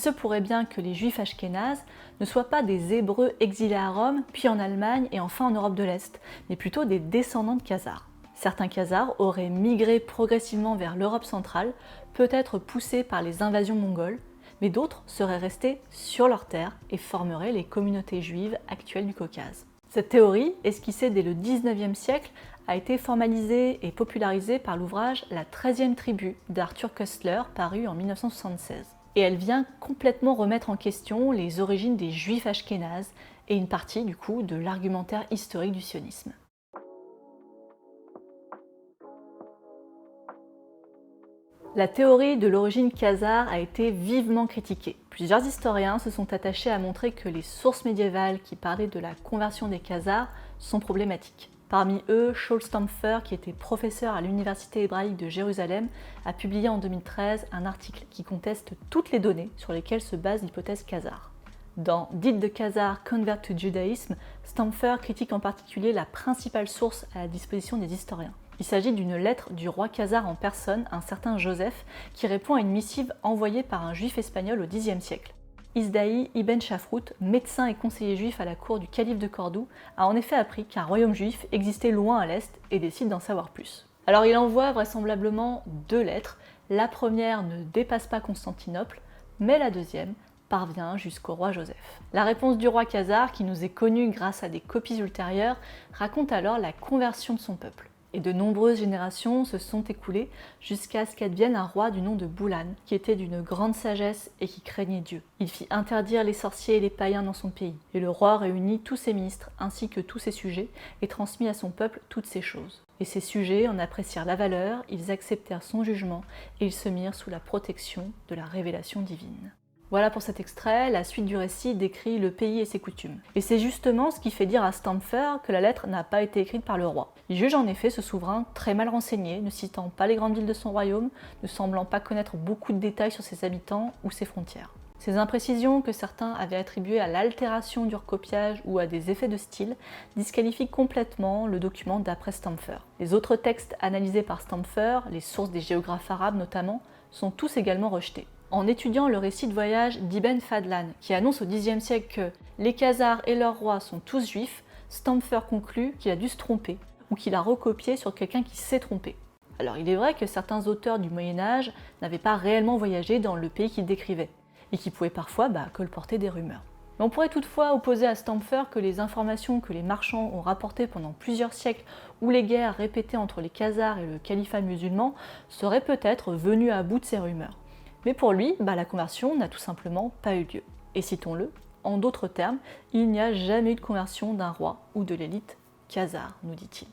se pourrait bien que les Juifs ashkénazes ne soient pas des Hébreux exilés à Rome, puis en Allemagne et enfin en Europe de l'Est, mais plutôt des descendants de Khazars. Certains Khazars auraient migré progressivement vers l'Europe centrale, peut-être poussés par les invasions mongoles, mais d'autres seraient restés sur leurs terres et formeraient les communautés juives actuelles du Caucase. Cette théorie, esquissée dès le XIXe siècle, a été formalisée et popularisée par l'ouvrage La 13e tribu d'Arthur Koestler, paru en 1976. Et elle vient complètement remettre en question les origines des Juifs ashkénazes et une partie, du coup, de l'argumentaire historique du sionisme. La théorie de l'origine khazare a été vivement critiquée. Plusieurs historiens se sont attachés à montrer que les sources médiévales qui parlaient de la conversion des Khazars sont problématiques. Parmi eux, Shaul Stampfer, qui était professeur à l'Université hébraïque de Jérusalem, a publié en 2013 un article qui conteste toutes les données sur lesquelles se base l'hypothèse khazare. Dans Did the Khazars Convert to Judaism, Stampfer critique en particulier la principale source à la disposition des historiens. Il s'agit d'une lettre du roi khazar en personne, un certain Joseph, qui répond à une missive envoyée par un juif espagnol au Xe siècle. Isdaï ibn Shafrout, médecin et conseiller juif à la cour du calife de Cordoue, a en effet appris qu'un royaume juif existait loin à l'est et décide d'en savoir plus. Alors il envoie vraisemblablement 2 lettres. La première ne dépasse pas Constantinople, mais la deuxième parvient jusqu'au roi Joseph. La réponse du roi khazar, qui nous est connue grâce à des copies ultérieures, raconte alors la conversion de son peuple. Et de nombreuses générations se sont écoulées jusqu'à ce qu'advienne un roi du nom de Boulan, qui était d'une grande sagesse et qui craignait Dieu. Il fit interdire les sorciers et les païens dans son pays, et le roi réunit tous ses ministres ainsi que tous ses sujets et transmit à son peuple toutes ces choses. Et ses sujets en apprécièrent la valeur, ils acceptèrent son jugement et ils se mirent sous la protection de la révélation divine. Voilà pour cet extrait, la suite du récit décrit le pays et ses coutumes. Et c'est justement ce qui fait dire à Stampfer que la lettre n'a pas été écrite par le roi. Il juge en effet ce souverain très mal renseigné, ne citant pas les grandes villes de son royaume, ne semblant pas connaître beaucoup de détails sur ses habitants ou ses frontières. Ces imprécisions que certains avaient attribuées à l'altération du recopiage ou à des effets de style disqualifient complètement le document d'après Stampfer. Les autres textes analysés par Stampfer, les sources des géographes arabes notamment, sont tous également rejetés. En étudiant le récit de voyage d'Ibn Fadlan, qui annonce au Xe siècle que les Khazars et leurs rois sont tous juifs, Stampfer conclut qu'il a dû se tromper, ou qu'il a recopié sur quelqu'un qui s'est trompé. Alors il est vrai que certains auteurs du Moyen-Âge n'avaient pas réellement voyagé dans le pays qu'ils décrivaient, et qui pouvaient parfois colporter des rumeurs. Mais on pourrait toutefois opposer à Stampfer que les informations que les marchands ont rapportées pendant plusieurs siècles ou les guerres répétées entre les Khazars et le califat musulman seraient peut-être venues à bout de ces rumeurs. Mais pour lui, la conversion n'a tout simplement pas eu lieu. Et citons-le, en d'autres termes, il n'y a jamais eu de conversion d'un roi ou de l'élite khazare, nous dit-il.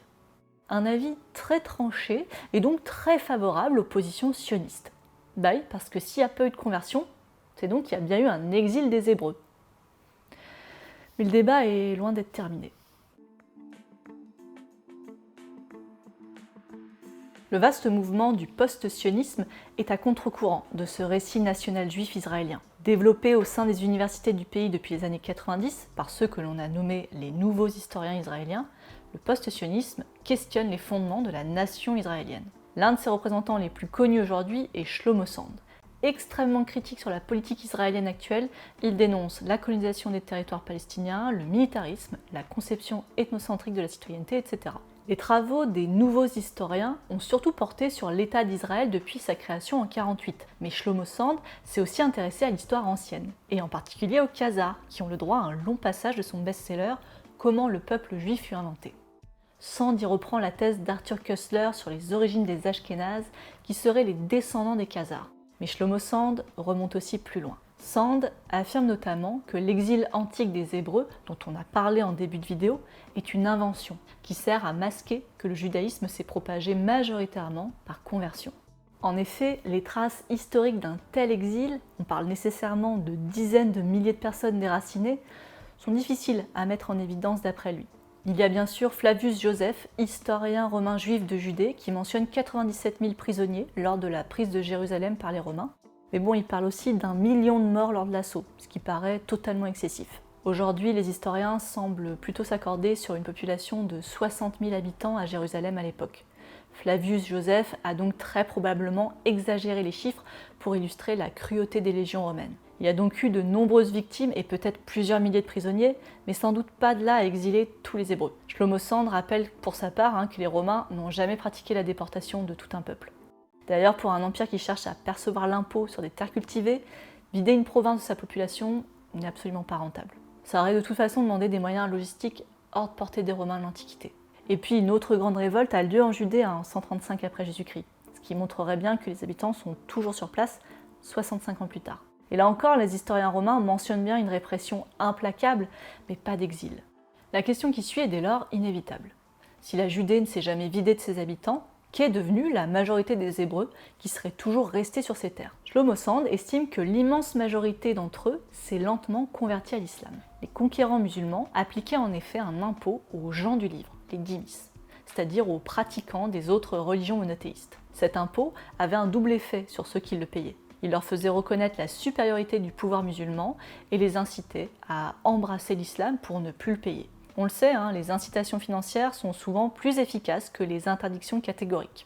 Un avis très tranché et donc très favorable aux positions sionistes. Parce que s'il n'y a pas eu de conversion, c'est donc qu'il y a bien eu un exil des Hébreux. Mais le débat est loin d'être terminé. Le vaste mouvement du post-sionisme est à contre-courant de ce récit national juif israélien. Développé au sein des universités du pays depuis les années 90 par ceux que l'on a nommés les nouveaux historiens israéliens, le post-sionisme questionne les fondements de la nation israélienne. L'un de ses représentants les plus connus aujourd'hui est Shlomo Sand. Extrêmement critique sur la politique israélienne actuelle, il dénonce la colonisation des territoires palestiniens, le militarisme, la conception ethnocentrique de la citoyenneté, etc. Les travaux des nouveaux historiens ont surtout porté sur l'État d'Israël depuis sa création en 1948, mais Shlomo Sand s'est aussi intéressé à l'histoire ancienne, et en particulier aux Khazars, qui ont le droit à un long passage de son best-seller « Comment le peuple juif fut inventé ». Sand y reprend la thèse d'Arthur Koestler sur les origines des Ashkénazes, qui seraient les descendants des Khazars. Mais Shlomo Sand remonte aussi plus loin. Sand affirme notamment que l'exil antique des Hébreux, dont on a parlé en début de vidéo, est une invention qui sert à masquer que le judaïsme s'est propagé majoritairement par conversion. En effet, les traces historiques d'un tel exil, on parle nécessairement de dizaines de milliers de personnes déracinées, sont difficiles à mettre en évidence d'après lui. Il y a bien sûr Flavius Joseph, historien romain juif de Judée, qui mentionne 97 000 prisonniers lors de la prise de Jérusalem par les Romains. Mais bon, il parle aussi d'1 million de morts lors de l'assaut, ce qui paraît totalement excessif. Aujourd'hui, les historiens semblent plutôt s'accorder sur une population de 60 000 habitants à Jérusalem à l'époque. Flavius Joseph a donc très probablement exagéré les chiffres pour illustrer la cruauté des légions romaines. Il y a donc eu de nombreuses victimes et peut-être plusieurs milliers de prisonniers, mais sans doute pas de là à exiler tous les Hébreux. Shlomo Sand rappelle pour sa part que les Romains n'ont jamais pratiqué la déportation de tout un peuple. D'ailleurs, pour un empire qui cherche à percevoir l'impôt sur des terres cultivées, vider une province de sa population n'est absolument pas rentable. Ça aurait de toute façon demandé des moyens logistiques hors de portée des Romains de l'Antiquité. Et puis une autre grande révolte a lieu en Judée en 135 après Jésus-Christ, ce qui montrerait bien que les habitants sont toujours sur place 65 ans plus tard. Et là encore, les historiens romains mentionnent bien une répression implacable, mais pas d'exil. La question qui suit est dès lors inévitable. Si la Judée ne s'est jamais vidée de ses habitants, qu'est devenue la majorité des Hébreux qui seraient toujours restés sur ces terres? Shlomo Sand estime que l'immense majorité d'entre eux s'est lentement convertie à l'islam. Les conquérants musulmans appliquaient en effet un impôt aux gens du livre, les dhimmis, c'est-à-dire aux pratiquants des autres religions monothéistes. Cet impôt avait un double effet sur ceux qui le payaient. Il leur faisait reconnaître la supériorité du pouvoir musulman et les incitait à embrasser l'islam pour ne plus le payer. On le sait, les incitations financières sont souvent plus efficaces que les interdictions catégoriques.